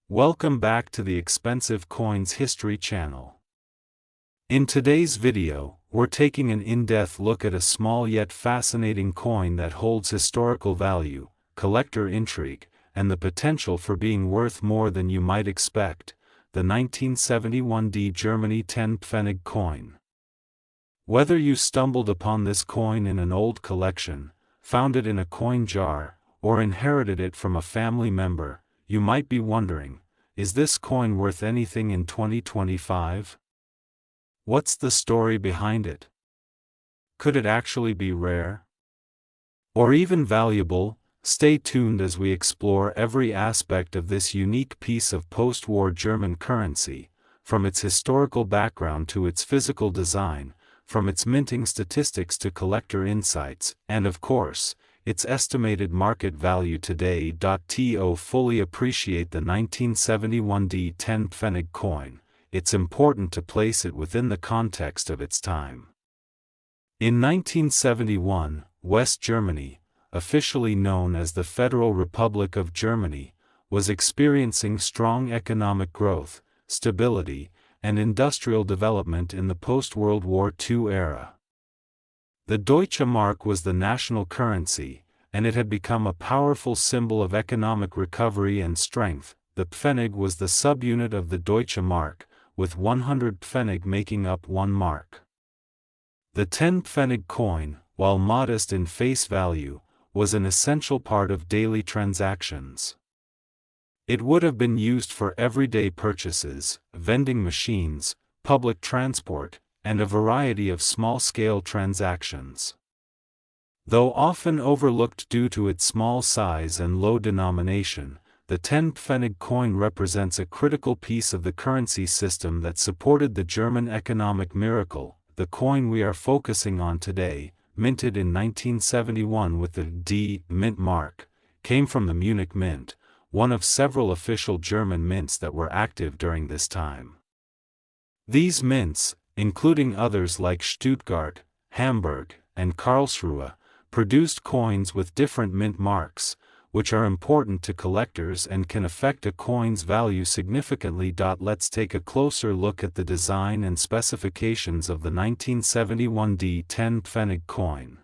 Welcome back to the Expensive Coins History channel. In today's video, we're taking an in-depth look at a small yet fascinating coin that holds historical value, collector intrigue, and the potential for being worth more than you might expect, the 1971 Germany 10 Pfennig coin. Whether you stumbled upon this coin in an old collection, found it in a coin jar, or inherited it from a family member, you might be wondering, is this coin worth anything in 2025? What's the story behind it? Could it actually be rare? Or even valuable? Stay tuned as we explore every aspect of this unique piece of post-war German currency, from its historical background to its physical design, from its minting statistics to collector insights, and of course, its estimated market value today. To fully appreciate the 1971 10 Pfennig coin, it's important to place it within the context of its time. In 1971, West Germany, officially known as the Federal Republic of Germany, was experiencing strong economic growth, stability, and industrial development in the post-World War II era. The Deutsche Mark was the national currency, and it had become a powerful symbol of economic recovery and strength. The Pfennig was the subunit of the Deutsche Mark, with 100 Pfennig making up 1 mark. The 10 Pfennig coin, while modest in face value, was an essential part of daily transactions. It would have been used for everyday purchases, vending machines, public transport, and a variety of small-scale transactions. Though often overlooked due to its small size and low denomination, the 10 Pfennig coin represents a critical piece of the currency system that supported the German economic miracle. The coin we are focusing on today, minted in 1971 with the D Mint mark, came from the Munich Mint, one of several official German mints that were active during this time. These mints, including others like Stuttgart, Hamburg, and Karlsruhe, produced coins with different mint marks, which are important to collectors and can affect a coin's value significantly. Let's take a closer look at the design and specifications of the 1971 10 Pfennig coin.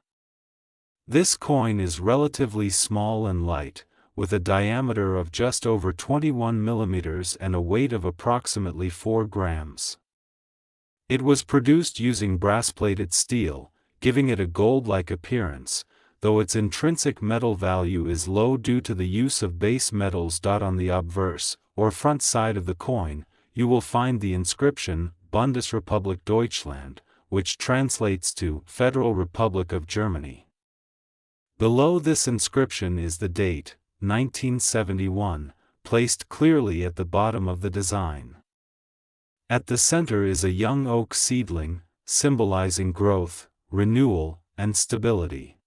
This coin is relatively small and light, with a diameter of just over 21 mm and a weight of approximately 4 grams. It was produced using brass-plated steel, giving it a gold-like appearance, though its intrinsic metal value is low due to the use of base metals. On the obverse, or front side of the coin, you will find the inscription, Bundesrepublik Deutschland, which translates to Federal Republic of Germany. Below this inscription is the date, 1971, placed clearly at the bottom of the design. At the center is a young oak seedling, symbolizing growth, renewal, and stability.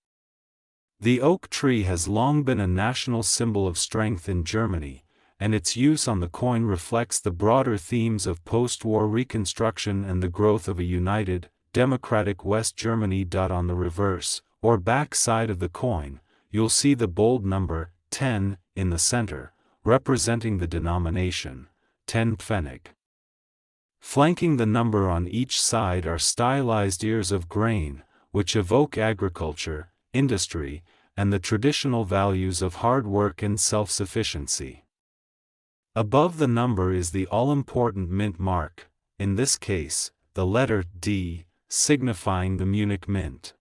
The oak tree has long been a national symbol of strength in Germany, and its use on the coin reflects the broader themes of post-war reconstruction and the growth of a united, democratic West Germany. On the reverse, or back side of the coin, you'll see the bold number, 10, in the center, representing the denomination, 10 Pfennig. Flanking the number on each side are stylized ears of grain, which evoke agriculture, industry, and the traditional values of hard work and self-sufficiency. Above the number is the all-important mint mark, in this case, the letter D, signifying the Munich Mint.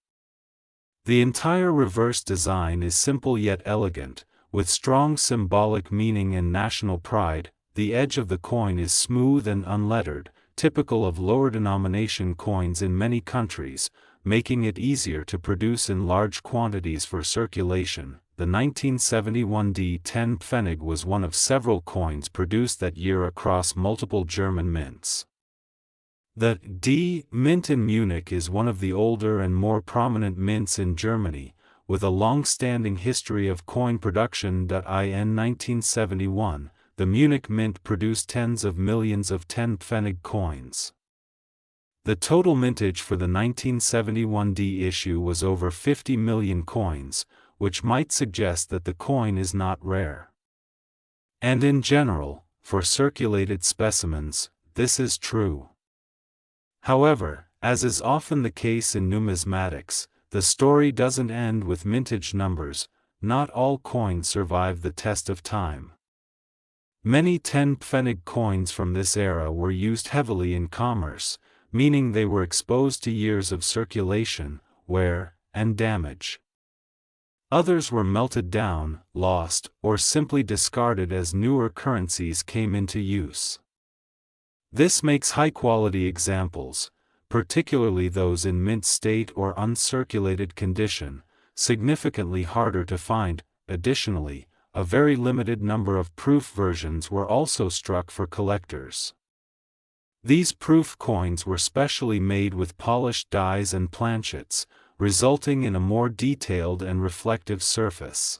The entire reverse design is simple yet elegant, with strong symbolic meaning and national pride. The edge of the coin is smooth and unlettered, typical of lower denomination coins in many countries, making it easier to produce in large quantities for circulation. The 1971 10 Pfennig was one of several coins produced that year across multiple German mints. The D Mint in Munich is one of the older and more prominent mints in Germany, with a long-standing history of coin production. In 1971, the Munich Mint produced tens of millions of 10 Pfennig coins. The total mintage for the 1971 issue was over 50 million coins, which might suggest that the coin is not rare. And in general, for circulated specimens, this is true. However, as is often the case in numismatics, the story doesn't end with mintage numbers. Not all coins survive the test of time. Many 10 Pfennig coins from this era were used heavily in commerce, meaning they were exposed to years of circulation, wear, and damage. Others were melted down, lost, or simply discarded as newer currencies came into use. This makes high-quality examples, particularly those in mint state or uncirculated condition, significantly harder to find. Additionally, a very limited number of proof versions were also struck for collectors. These proof coins were specially made with polished dies and planchets, resulting in a more detailed and reflective surface.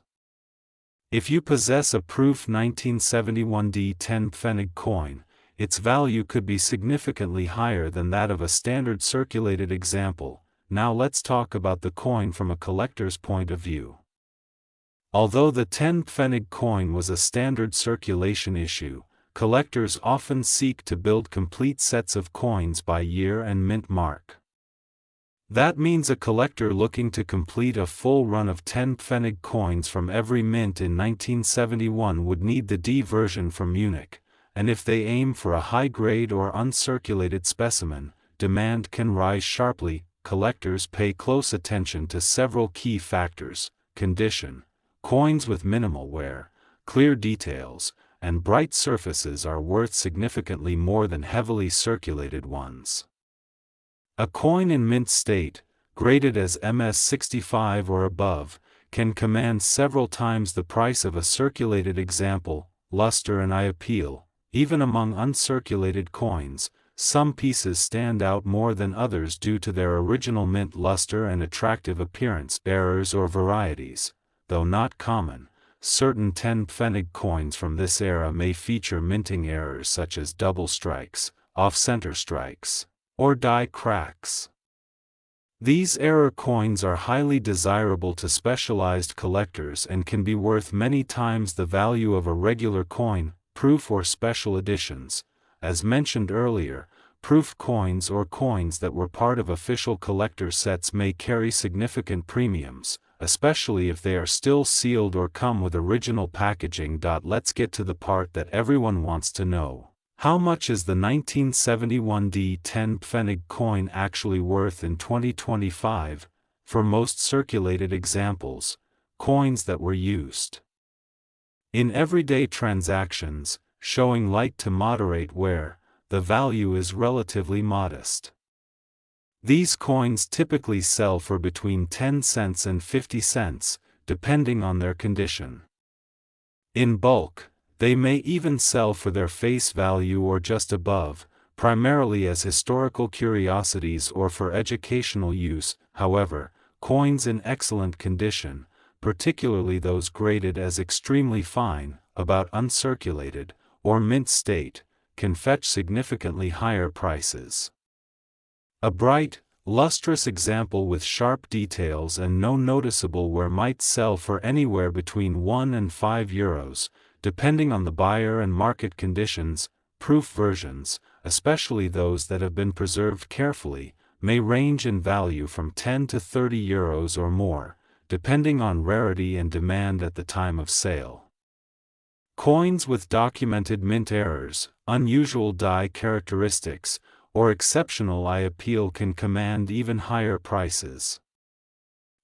If you possess a proof 1971 D10 Pfennig coin, its value could be significantly higher than that of a standard circulated example. Now let's talk about the coin from a collector's point of view. Although the 10 Pfennig coin was a standard circulation issue, collectors often seek to build complete sets of coins by year and mint mark. That means a collector looking to complete a full run of 10 Pfennig coins from every mint in 1971 would need the D version from Munich, and if they aim for a high-grade or uncirculated specimen, demand can rise sharply. Collectors pay close attention to several key factors: condition. Coins with minimal wear, clear details, and bright surfaces are worth significantly more than heavily circulated ones. A coin in mint state, graded as MS65 or above, can command several times the price of a circulated example. Luster and eye appeal. Even among uncirculated coins, some pieces stand out more than others due to their original mint luster and attractive appearance. Errors or varieties. Though not common, certain 10 Pfennig coins from this era may feature minting errors such as double strikes, off-center strikes, or die cracks. These error coins are highly desirable to specialized collectors and can be worth many times the value of a regular coin. Proof or special editions. As mentioned earlier, proof coins or coins that were part of official collector sets may carry significant premiums, especially if they are still sealed or come with original packaging. Let's get to the part that everyone wants to know. How much is the 1971 D10 Pfennig coin actually worth in 2025, for most circulated examples, coins that were used in everyday transactions, showing light to moderate wear, the value is relatively modest. These coins typically sell for between 10 cents and 50 cents, depending on their condition. In bulk, they may even sell for their face value or just above, primarily as historical curiosities or for educational use. However, coins in excellent condition, particularly those graded as extremely fine, about uncirculated, or mint state, can fetch significantly higher prices. A bright, lustrous example with sharp details and no noticeable wear might sell for anywhere between 1 and 5 euros, depending on the buyer and market conditions. Proof versions, especially those that have been preserved carefully, may range in value from 10 to 30 euros or more, depending on rarity and demand at the time of sale. Coins with documented mint errors, unusual die characteristics, or exceptional eye appeal can command even higher prices.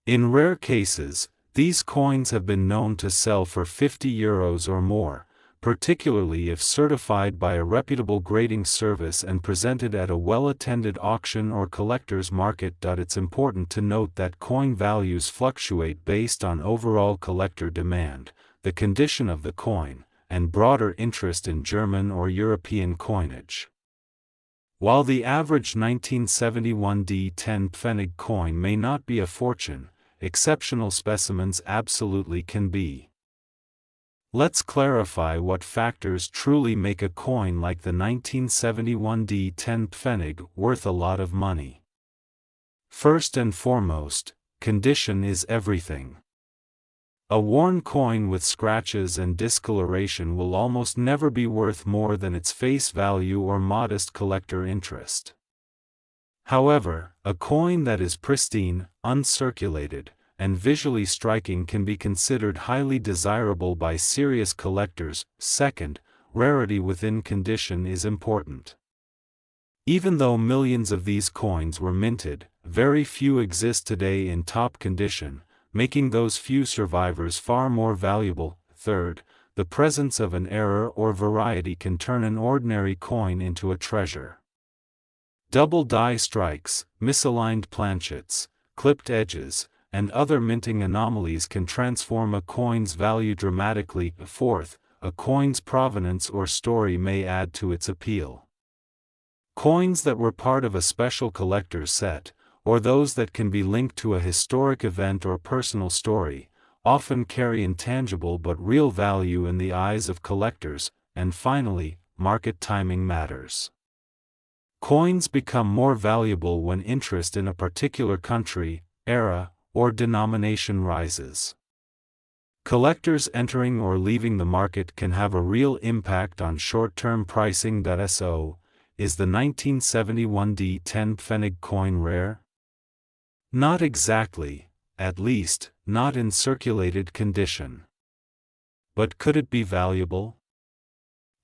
In rare cases, these coins have been known to sell for 50 euros or more, particularly if certified by a reputable grading service and presented at a well-attended auction or collector's market. It's important to note that coin values fluctuate based on overall collector demand, the condition of the coin, and broader interest in German or European coinage. While the average 1971 D10 Pfennig coin may not be a fortune, exceptional specimens absolutely can be. Let's clarify what factors truly make a coin like the 1971 D10 Pfennig worth a lot of money. First and foremost, condition is everything. A worn coin with scratches and discoloration will almost never be worth more than its face value or modest collector interest. However, a coin that is pristine, uncirculated, and visually striking can be considered highly desirable by serious collectors. Second, rarity within condition is important. Even though millions of these coins were minted, very few exist today in top condition, making those few survivors far more valuable. Third, the presence of an error or variety can turn an ordinary coin into a treasure. Double die strikes, misaligned planchets, clipped edges, and other minting anomalies can transform a coin's value dramatically. Fourth, a coin's provenance or story may add to its appeal. Coins that were part of a special collector's set, or those that can be linked to a historic event or personal story, often carry intangible but real value in the eyes of collectors. And finally, market timing matters. Coins become more valuable when interest in a particular country, era, or denomination rises. Collectors entering or leaving the market can have a real impact on short-term pricing. So, is the 1971 D10 Pfennig coin rare? Not exactly, at least, not in circulated condition. But could it be valuable?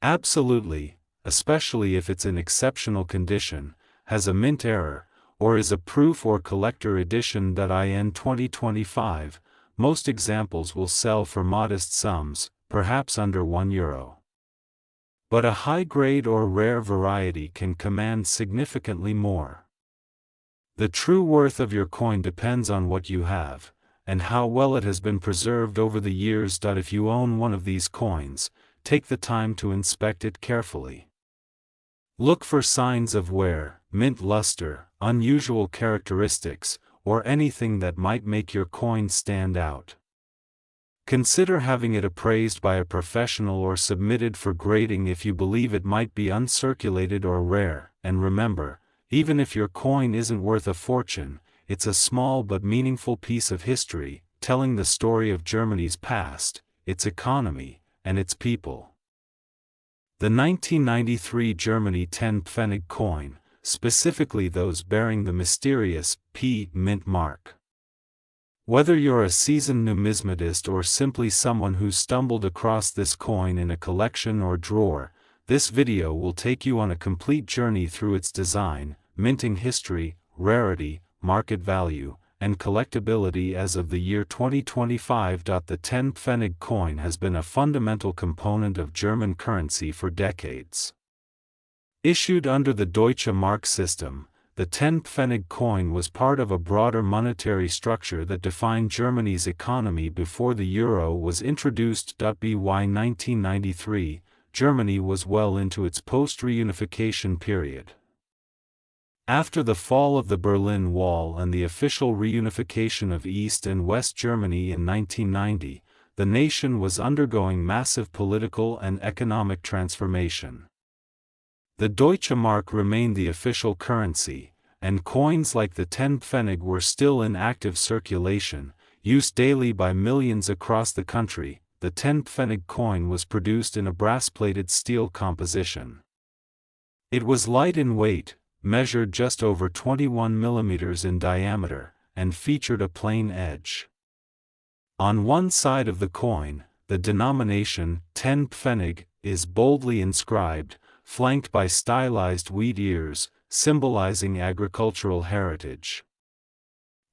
Absolutely, especially if it's in exceptional condition, has a mint error, or is a proof or collector edition. In 2025, most examples will sell for modest sums, perhaps under €1. But a high-grade or rare variety can command significantly more. The true worth of your coin depends on what you have, and how well it has been preserved over the years. If you own one of these coins, take the time to inspect it carefully. Look for signs of wear, mint luster, unusual characteristics, or anything that might make your coin stand out. Consider having it appraised by a professional or submitted for grading if you believe it might be uncirculated or rare. And remember, even if your coin isn't worth a fortune, it's a small but meaningful piece of history, telling the story of Germany's past, its economy, and its people. The 1993 Germany 10 Pfennig coin, specifically those bearing the mysterious P mint mark. Whether you're a seasoned numismatist or simply someone who stumbled across this coin in a collection or drawer, this video will take you on a complete journey through its design, minting history, rarity, market value, and collectability. As of the year 2025, the 10 Pfennig coin has been a fundamental component of German currency for decades. Issued under the Deutsche Mark system, the 10 Pfennig coin was part of a broader monetary structure that defined Germany's economy before the euro was introduced. By 1993, Germany was well into its post-reunification period. After the fall of the Berlin Wall and the official reunification of East and West Germany in 1990, the nation was undergoing massive political and economic transformation. The Deutsche Mark remained the official currency, and coins like the 10 Pfennig were still in active circulation, used daily by millions across the country. The 10 Pfennig coin was produced in a brass-plated steel composition. It was light in weight, measured just over 21 mm in diameter, and featured a plain edge. On one side of the coin, the denomination 10 Pfennig is boldly inscribed, flanked by stylized wheat ears, symbolizing agricultural heritage.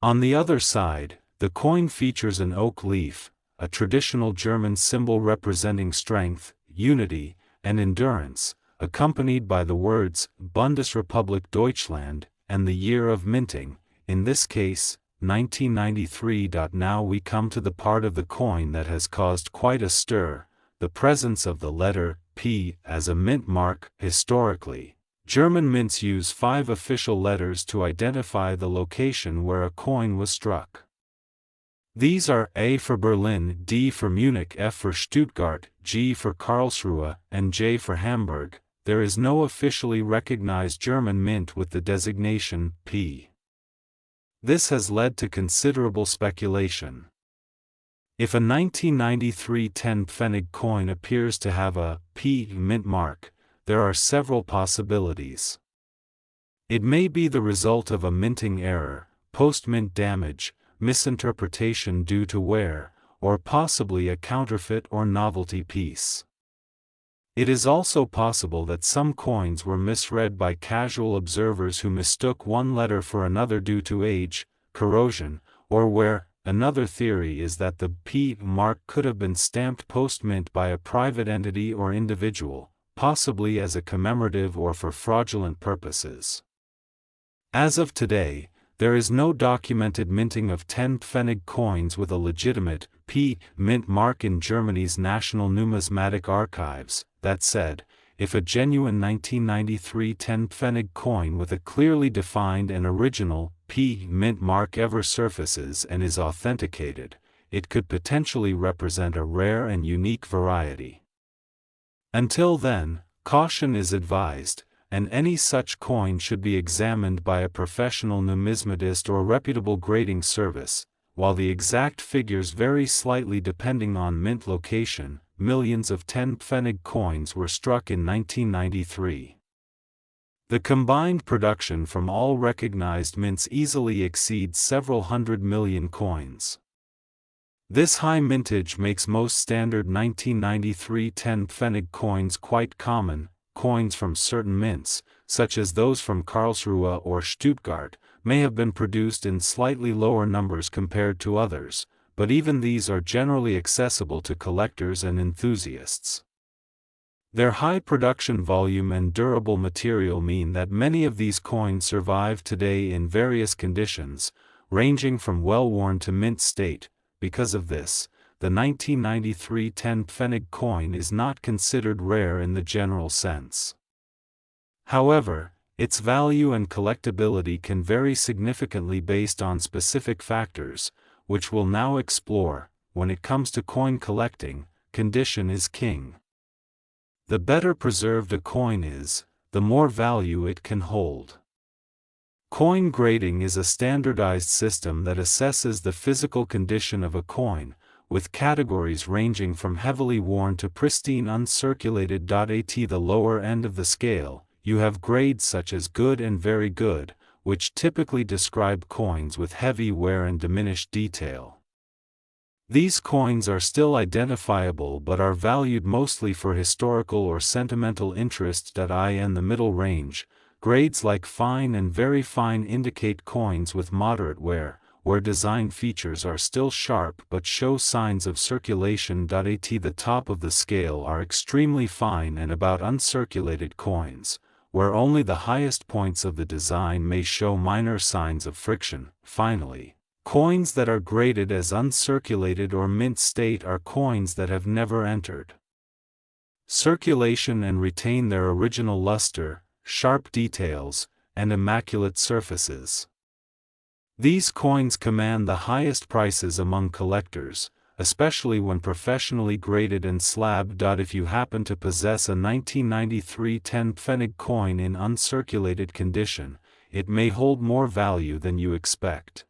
On the other side, the coin features an oak leaf, a traditional German symbol representing strength, unity, and endurance, accompanied by the words Bundesrepublik Deutschland and the year of minting, in this case, 1993. Now we come to the part of the coin that has caused quite a stir, the presence of the letter P as a mint mark. Historically, German mints use 5 official letters to identify the location where a coin was struck. These are A for Berlin, D for Munich, F for Stuttgart, G for Karlsruhe, and J for Hamburg. There is no officially recognized German mint with the designation P. This has led to considerable speculation. If a 1993 10 Pfennig coin appears to have a P mint mark, there are several possibilities. It may be the result of a minting error, post-mint damage, misinterpretation due to wear, or possibly a counterfeit or novelty piece. It is also possible that some coins were misread by casual observers who mistook one letter for another due to age, corrosion, or wear. Another theory is that the P mark could have been stamped post-mint by a private entity or individual, possibly as a commemorative or for fraudulent purposes. As of today, there is no documented minting of 10 Pfennig coins with a legitimate P mint mark in Germany's National Numismatic Archives. That said, if a genuine 1993 10 Pfennig coin with a clearly defined and original P mint mark ever surfaces and is authenticated, it could potentially represent a rare and unique variety. Until then, caution is advised, and any such coin should be examined by a professional numismatist or reputable grading service. While the exact figures vary slightly depending on mint location, millions of 10 Pfennig coins were struck in 1993. The combined production from all recognized mints easily exceeds several hundred million coins. This high mintage makes most standard 1993 10 Pfennig coins quite common. Coins from certain mints, such as those from Karlsruhe or Stuttgart, may have been produced in slightly lower numbers compared to others, but even these are generally accessible to collectors and enthusiasts. Their high production volume and durable material mean that many of these coins survive today in various conditions, ranging from well-worn to mint state. Because of this, the 1993 10 Pfennig coin is not considered rare in the general sense. However, its value and collectability can vary significantly based on specific factors, which we'll now explore. When it comes to coin collecting, condition is king. The better preserved a coin is, the more value it can hold. Coin grading is a standardized system that assesses the physical condition of a coin, with categories ranging from heavily worn to pristine uncirculated. At the lower end of the scale, you have grades such as good and very good, which typically describe coins with heavy wear and diminished detail. These coins are still identifiable but are valued mostly for historical or sentimental interest. In the middle range, grades like fine and very fine indicate coins with moderate wear, where design features are still sharp but show signs of circulation. At the top of the scale are extremely fine and about uncirculated coins, where only the highest points of the design may show minor signs of friction. Finally, coins that are graded as uncirculated or mint state are coins that have never entered circulation and retain their original luster, sharp details, and immaculate surfaces. These coins command the highest prices among collectors, especially when professionally graded and slabbed. If you happen to possess a 1993 10 Pfennig coin in uncirculated condition, it may hold more value than you expect.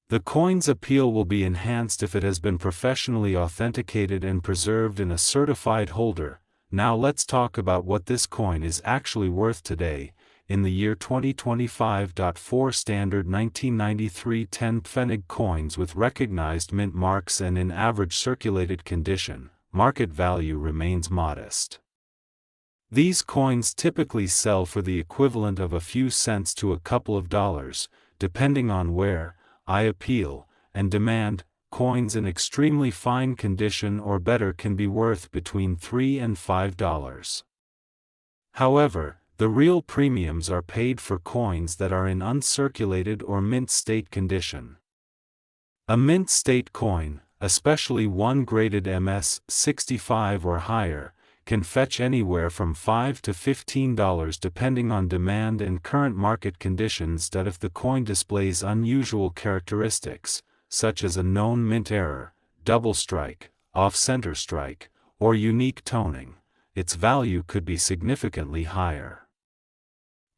The coin's appeal will be enhanced if it has been professionally authenticated and preserved in a certified holder. Now let's talk about what this coin is actually worth today. In the year 2025. For standard 1993 10 Pfennig coins with recognized mint marks and in average circulated condition, market value remains modest. These coins typically sell for the equivalent of a few cents to a couple of dollars, depending on wear, eye appeal, and demand. Coins in extremely fine condition or better can be worth between $3 and $5. However, the real premiums are paid for coins that are in uncirculated or mint state condition. A mint state coin, especially one graded MS-65 or higher, can fetch anywhere from $5 to $15 depending on demand and current market conditions. If the coin displays unusual characteristics, such as a known mint error, double strike, off-center strike, or unique toning, its value could be significantly higher.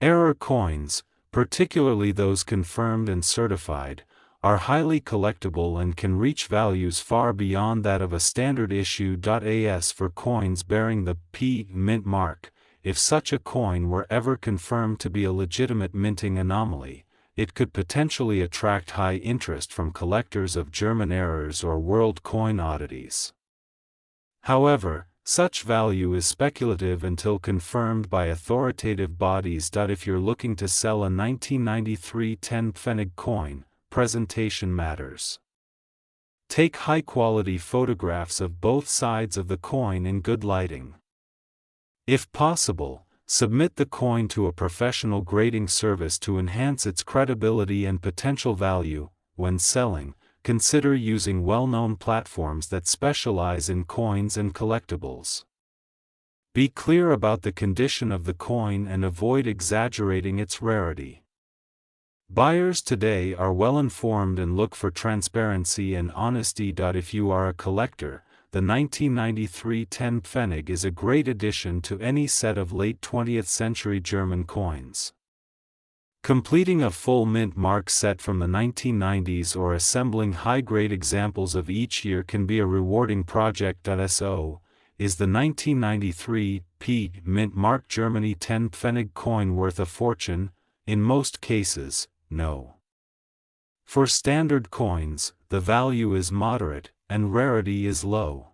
Error coins, particularly those confirmed and certified, are highly collectible and can reach values far beyond that of a standard issue. As for coins bearing the P mint mark, if such a coin were ever confirmed to be a legitimate minting anomaly, it could potentially attract high interest from collectors of German errors or world coin oddities. However, such value is speculative until confirmed by authoritative bodies. If you're looking to sell a 1993 10 Pfennig coin, presentation matters. Take high-quality photographs of both sides of the coin in good lighting. If possible, submit the coin to a professional grading service to enhance its credibility and potential value. When selling, consider using well-known platforms that specialize in coins and collectibles. Be clear about the condition of the coin and avoid exaggerating its rarity. Buyers today are well informed and look for transparency and honesty. If you are a collector, the 1993 10 Pfennig is a great addition to any set of late 20th century German coins. Completing a full mint mark set from the 1990s or assembling high-grade examples of each year can be a rewarding project. So, is the 1993 P mint mark Germany 10 Pfennig coin worth a fortune? In most cases, no. For standard coins, the value is moderate, and rarity is low.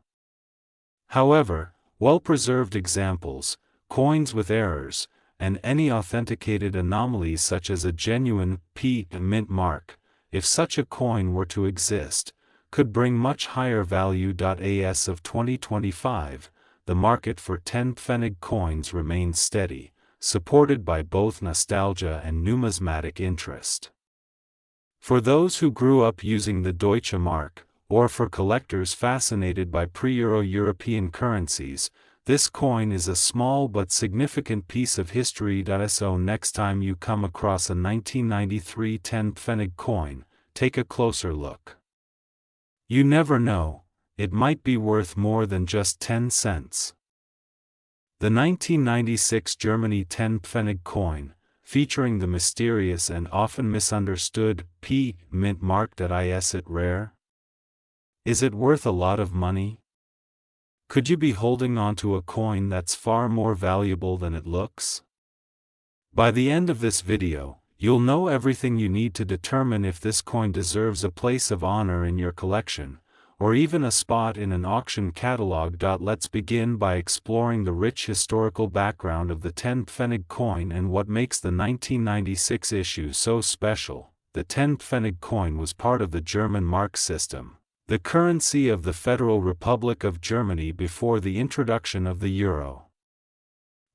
However, well-preserved examples, coins with errors, and any authenticated anomalies such as a genuine P mint mark, if such a coin were to exist, could bring much higher value. As of 2025, the market for 10 Pfennig coins remains steady, supported by both nostalgia and numismatic interest. For those who grew up using the Deutsche Mark, or for collectors fascinated by pre-Euro European currencies, this coin is a small but significant piece of history. So next time you come across a 1993 10 Pfennig coin, take a closer look. You never know, it might be worth more than just 10 cents. The 1996 Germany 10 Pfennig coin, featuring the mysterious and often misunderstood P mint mark. Is it rare? Is it worth a lot of money? Could you be holding onto a coin that's far more valuable than it looks? By the end of this video, you'll know everything you need to determine if this coin deserves a place of honor in your collection, or even a spot in an auction catalog. Let's begin by exploring the rich historical background of the 10 Pfennig coin and what makes the 1996 issue so special. The 10 Pfennig coin was part of the German mark system, the currency of the Federal Republic of Germany before the introduction of the euro.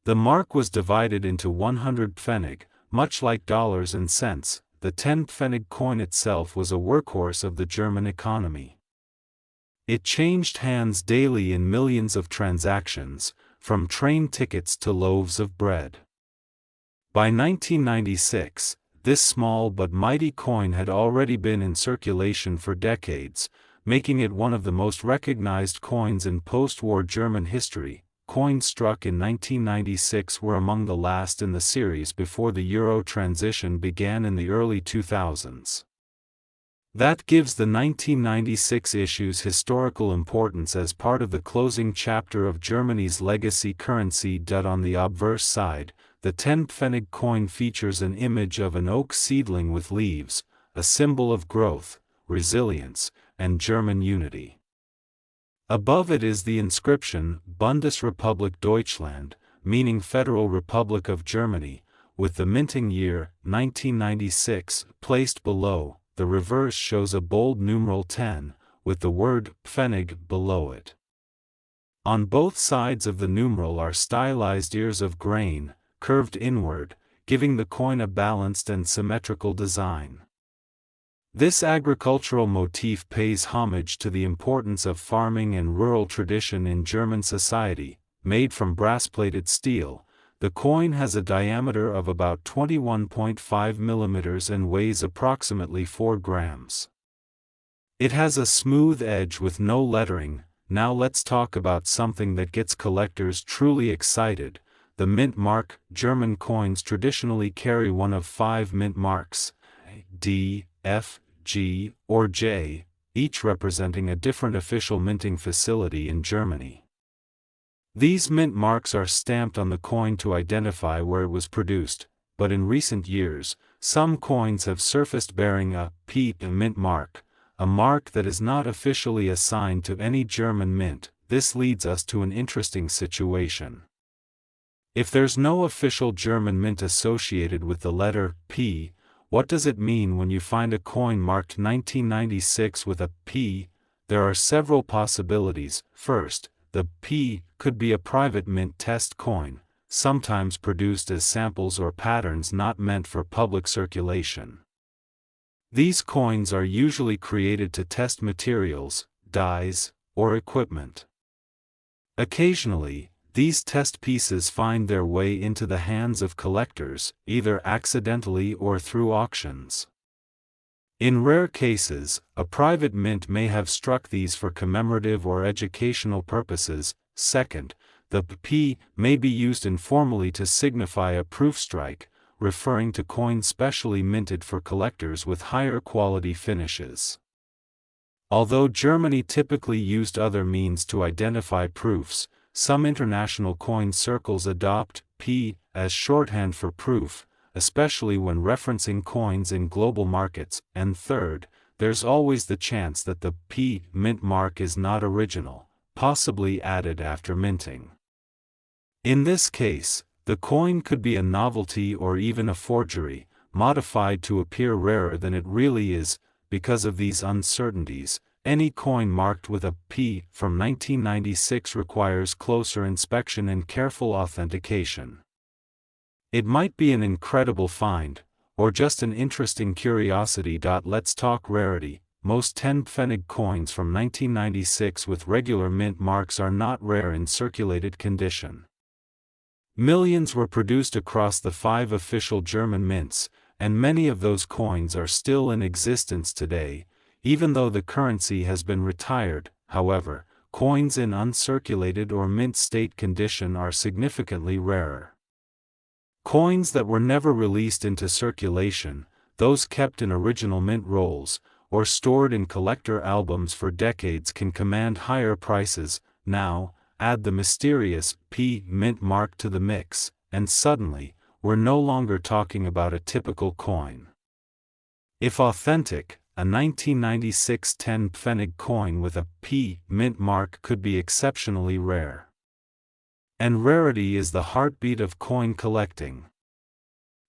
The mark was divided into 100 Pfennig, much like dollars and cents. The 10 Pfennig coin itself was a workhorse of the German economy. It changed hands daily in millions of transactions, from train tickets to loaves of bread. By 1996, this small but mighty coin had already been in circulation for decades, making it one of the most recognized coins in post-war German history. Coins struck in 1996 were among the last in the series before the euro transition began in the early 2000s. That gives the 1996 issue's historical importance as part of the closing chapter of Germany's legacy currency. On the obverse side, the 10 Pfennig coin features an image of an oak seedling with leaves, a symbol of growth, resilience, and German unity. Above it is the inscription, Bundesrepublik Deutschland, meaning Federal Republic of Germany, with the minting year, 1996, placed below. The reverse shows a bold numeral 10, with the word Pfennig below it. On both sides of the numeral are stylized ears of grain, curved inward, giving the coin a balanced and symmetrical design. This agricultural motif pays homage to the importance of farming and rural tradition in German society. Made from brass-plated steel, the coin has a diameter of about 21.5 millimeters and weighs approximately 4 grams. It has a smooth edge with no lettering. Now let's talk about something that gets collectors truly excited: the mint mark. German coins traditionally carry one of 5 mint marks: D, F, G or J, each representing a different official minting facility in Germany. These mint marks are stamped on the coin to identify where it was produced, but in recent years, some coins have surfaced bearing a P mint mark, a mark that is not officially assigned to any German mint. This leads us to an interesting situation. If there's no official German mint associated with the letter P, what does it mean when you find a coin marked 1996 with a P? There are several possibilities. First, the P could be a private mint test coin, sometimes produced as samples or patterns not meant for public circulation. These coins are usually created to test materials, dyes, or equipment. Occasionally, these test pieces find their way into the hands of collectors, either accidentally or through auctions. In rare cases, a private mint may have struck these for commemorative or educational purposes. Second, the P may be used informally to signify a proof strike, referring to coins specially minted for collectors with higher quality finishes. Although Germany typically used other means to identify proofs, some international coin circles adopt P as shorthand for proof, especially when referencing coins in global markets. And third, there's always the chance that the P mint mark is not original, possibly added after minting. In this case, the coin could be a novelty or even a forgery, modified to appear rarer than it really is. Because of these uncertainties, any coin marked with a P from 1996 requires closer inspection and careful authentication. It might be an incredible find, or just an interesting curiosity. Let's talk rarity. Most 10 Pfennig coins from 1996 with regular mint marks are not rare in circulated condition. Millions were produced across the 5 official German mints, and many of those coins are still in existence today, even though the currency has been retired. However, coins in uncirculated or mint state condition are significantly rarer. Coins that were never released into circulation, those kept in original mint rolls, or stored in collector albums for decades, can command higher prices. Now, add the mysterious P mint mark to the mix, and suddenly, we're no longer talking about a typical coin. If authentic, a 1996 10 Pfennig coin with a P mint mark could be exceptionally rare. And rarity is the heartbeat of coin collecting.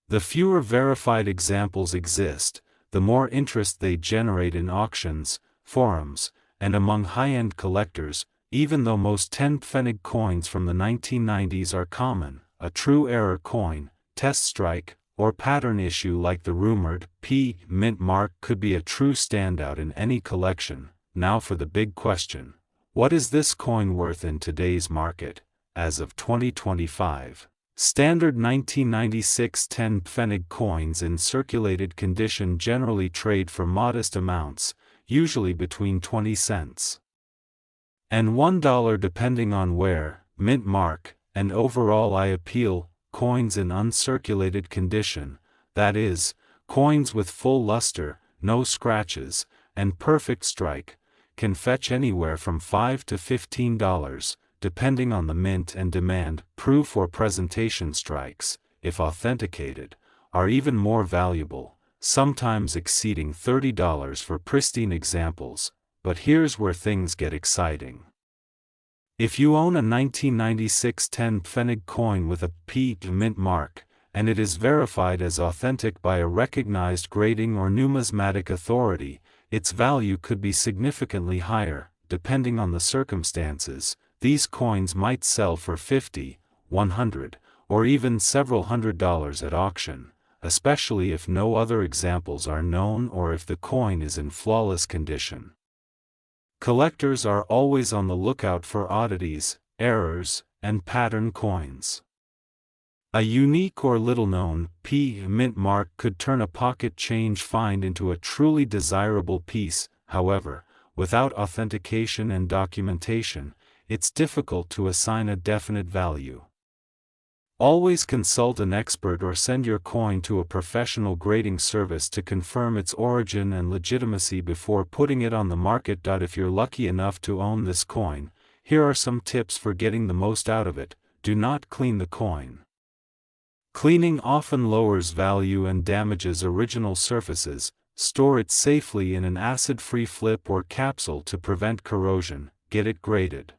The fewer verified examples exist, the more interest they generate in auctions, forums, and among high-end collectors. Even though most 10 Pfennig coins from the 1990s are common, a true error coin, test strike, or pattern issue like the rumored P mint mark could be a true standout in any collection. Now for the big question: what is this coin worth in today's market? As of 2025, standard 1996 10 Pfennig coins in circulated condition generally trade for modest amounts, usually between 20 cents and $1 depending on wear, mint mark, and overall eye appeal. Coins in uncirculated condition, that is, coins with full luster, no scratches, and perfect strike, can fetch anywhere from $5 to $15, depending on the mint and demand. Proof or presentation strikes, if authenticated, are even more valuable, sometimes exceeding $30 for pristine examples. But here's where things get exciting. If you own a 1996 10 Pfennig coin with a P mint mark, and it is verified as authentic by a recognized grading or numismatic authority, its value could be significantly higher. Depending on the circumstances, these coins might sell for $50, $100, or even several $100s at auction, especially if no other examples are known or if the coin is in flawless condition. Collectors are always on the lookout for oddities, errors, and pattern coins. A unique or little-known P mint mark could turn a pocket change find into a truly desirable piece. However, without authentication and documentation, it's difficult to assign a definite value. Always consult an expert or send your coin to a professional grading service to confirm its origin and legitimacy before putting it on the market. If you're lucky enough to own this coin, here are some tips for getting the most out of it. Do not clean the coin. Cleaning often lowers value and damages original surfaces. Store it safely in an acid-free flip or capsule to prevent corrosion. Get it graded.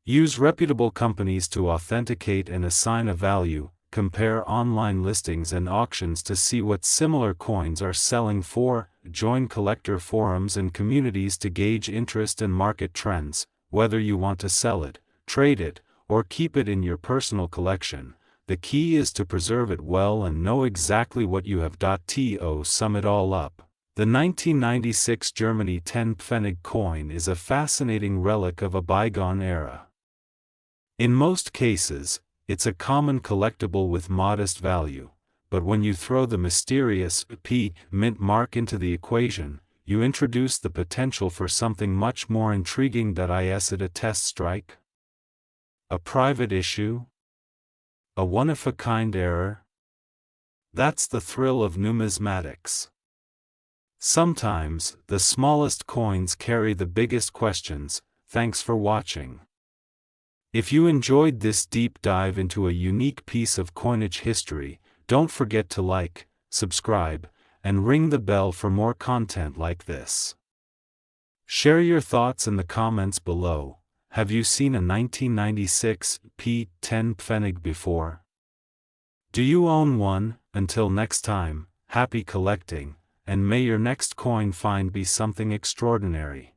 Use reputable companies to authenticate and assign a value. Compare online listings and auctions to see what similar coins are selling for. Join collector forums and communities to gauge interest and market trends. Whether you want to sell it, trade it, or keep it in your personal collection, the key is to preserve it well and know exactly what you have. To sum it all up, the 1996 Germany 10 Pfennig coin is a fascinating relic of a bygone era. In most cases, it's a common collectible with modest value, but when you throw the mysterious P mint mark into the equation, you introduce the potential for something much more intriguing. Is it a test strike? A private issue? A one-of-a-kind error? That's the thrill of numismatics. Sometimes, the smallest coins carry the biggest questions. Thanks for watching. If you enjoyed this deep dive into a unique piece of coinage history, don't forget to like, subscribe, and ring the bell for more content like this. Share your thoughts in the comments below. Have you seen a 1996 P10 Pfennig before? Do you own one? Until next time, happy collecting, and may your next coin find be something extraordinary.